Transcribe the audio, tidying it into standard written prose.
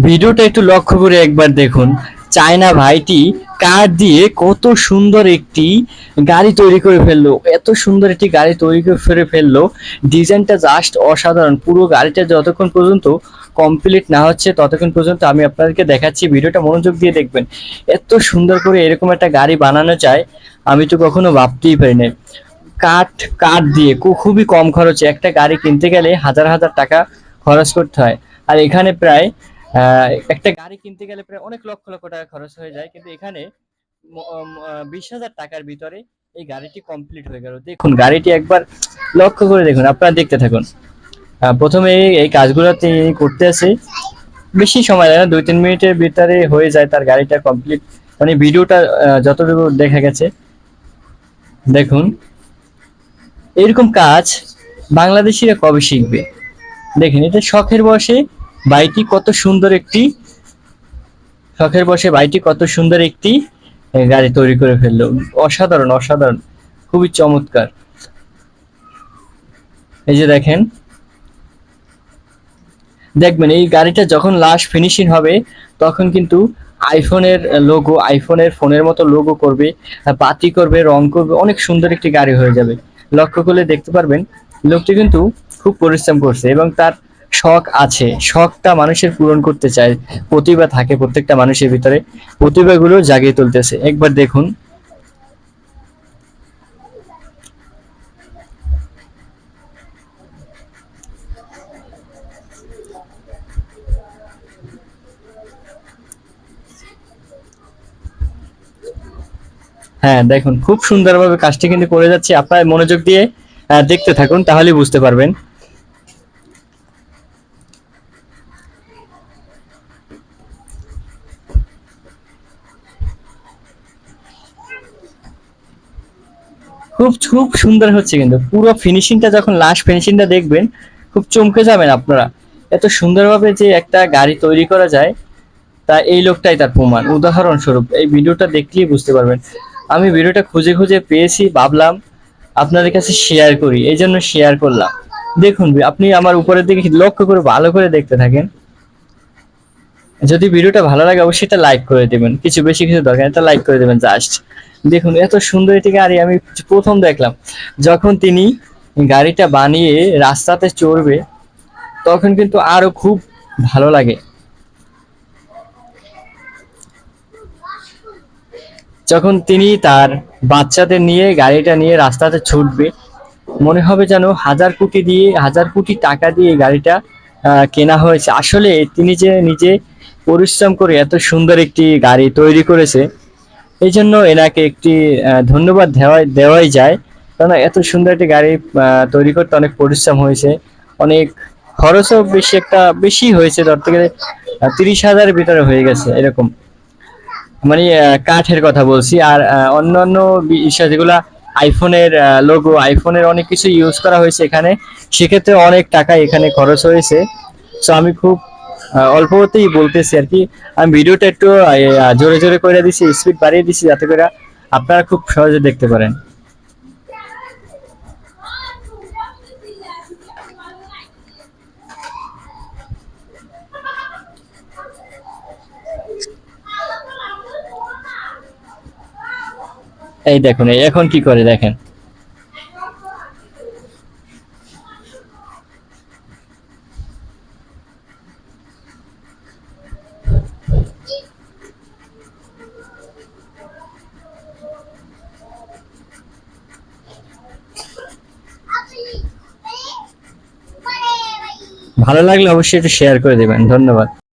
ভিডিওটা একটু লক্ষ্য করে একবার দেখুন। চায়না ভাইটি কাঠ দিয়ে কত সুন্দর একটি গাড়ি তৈরি করে ফেললো, এত সুন্দর একটি গাড়ি তৈরি করে ফেললো। ডিজাইনটা জাস্ট অসাধারণ। পুরো গাড়িটা যতক্ষণ পর্যন্ত কমপ্লিট না হচ্ছে ততক্ষণ পর্যন্ত আমি আপনাদেরকে দেখাচ্ছি, ভিডিওটা মনোযোগ দিয়ে দেখবেন। এত সুন্দর করে এরকম একটা গাড়ি বানানো যায় আমি তো কখনো ভাবতেই পারি না। কাঠ কাঠ দিয়ে খুবই কম খরচে একটা গাড়ি কিনতে গেলে হাজার হাজার টাকা খরচ করতে হয়। আর এখানে প্রায় একটা গাড়ি কিনতে গেলে প্রায় অনেক লক্ষ লক্ষ টাকা খরচ হয়ে যায়, কিন্তু এখানে 20,000 টাকার ভিতরে এই গাড়িটি কমপ্লিট হয়ে গেল। দেখুন গাড়িটি একবার লক্ষ্য করে দেখুন, আপনারা দেখতে থাকুন। প্রথমে এই কাজগুলো তিনি করতে আসে, বেশি সময় লাগে না, 2-3 মিনিটের ভিতরে হয়ে যায় তার গাড়িটা কমপ্লিট। মানে ভিডিওটা যতটুকু দেখা গেছে দেখুন, এরকম কাজ বাংলাদেশিরা কবে শিখবে? দেখেন, এটা শখের বসে বাইটি কত সুন্দর একটি শখের বসে বাইটি কত সুন্দর একটি গাড়ি তৈরি করে ফেললো। অসাধারণ অসাধারণ, খুবই চমৎকার। এই যে দেখেন, দেখবেন এই গাড়িটা যখন লাস্ট ফিনিশিং হবে তখন কিন্তু আইফোনের লোগো, আইফোনের ফোনের মতো লোগো করবে, বাতি করবে, রং করবে, অনেক সুন্দর একটি গাড়ি হয়ে যাবে। লক্ষ্য করলে দেখতে পারবেন লোকটি কিন্তু খুব পরিশ্রম করছে এবং তার শখ আছে, শখটা মানুষের পূরণ করতে চায়। প্রতিভা থাকে প্রত্যেকটা মানুষের ভিতরে, প্রতিভাগুলো জাগিয়ে তুলতেছে, একবার দেখুন। হ্যাঁ দেখুন, খুব সুন্দরভাবে কাজটি কিন্তু করে যাচ্ছে। আপনার মনোযোগ দিয়ে দেখতে থাকুন, তাহলেই বুঝতে পারবেন। খুব খুব সুন্দর হচ্ছে, কিন্তু পুরো ফিনিশিংটা যখন লাস্ট ফিনিশিংটা দেখবেন খুব চমকে যাবেন আপনারা। এত সুন্দরভাবে যে একটা গাড়ি তৈরি করা যায় তা এই লোকটাই তার প্রমাণ, উদাহরণস্বরূপ। এই ভিডিওটা দেখলেই বুঝতে পারবেন। আমি ভিডিওটা খুঁজে খুঁজে পেয়েছি, ভাবলাম আপনাদের কাছে শেয়ার করি, এই জন্য শেয়ার করলাম। দেখুন আপনি আমার উপরের দিকে লক্ষ্য করে ভালো করে দেখতে থাকেন। যদি ভিডিওটা ভালো লাগে অবশ্যই এটা লাইক করে দেবেন, কিছু বেশি কিছু দরকার নেই, এটা লাইক করে দেবেন জাস্ট। দেখুন এত সুন্দর একটি গাড়ি আমি প্রথম দেখলাম। যখন তিনি গাড়িটা বানিয়ে রাস্তাতে চড়বে তখন কিন্তু আরো খুব ভালো লাগে। যখন তিনি তার বাচ্চাদের নিয়ে গাড়িটা নিয়ে রাস্তাতে ছুটবে, মনে হবে যেন হাজার কোটি টাকা দিয়ে এই গাড়িটা কেনা হয়েছে। আসলে তিনি যে নিজে পরিশ্রম করে এত সুন্দর একটি গাড়ি তৈরি করেছে, এই জন্য এনাকে একটি ধন্যবাদ দেওয়াই যায়। কারণ এত সুন্দর একটি গাড়ি তৈরি করতে অনেক পরিশ্রম হয়েছে, অনেক খরচও বেশি হয়েছে, ধরতে গেলে 30,000-এর ভিতরে হয়ে গেছে এরকম। মানে কাঠের কথা বলছি। আর অন্যান্য বিষয় যেগুলা আইফোনের লোগো, আইফোনের অনেক কিছু ইউজ করা হয়েছে এখানে, সেক্ষেত্রে অনেক টাকা এখানে খরচ হয়েছে। তো আমি খুব অল্পতেই বলতেছি আর কি। আমি ভিডিওটা একটু জোরে জোরে করে দিছি, স্পিড বাড়িয়ে দিছি যাতে করে আপনারা খুব সহজে দেখতে পারেন। এই দেখুন এখন কি করে দেখেন। ভালো লাগলে অবশ্যই একটু শেয়ার করে দেবেন, ধন্যবাদ।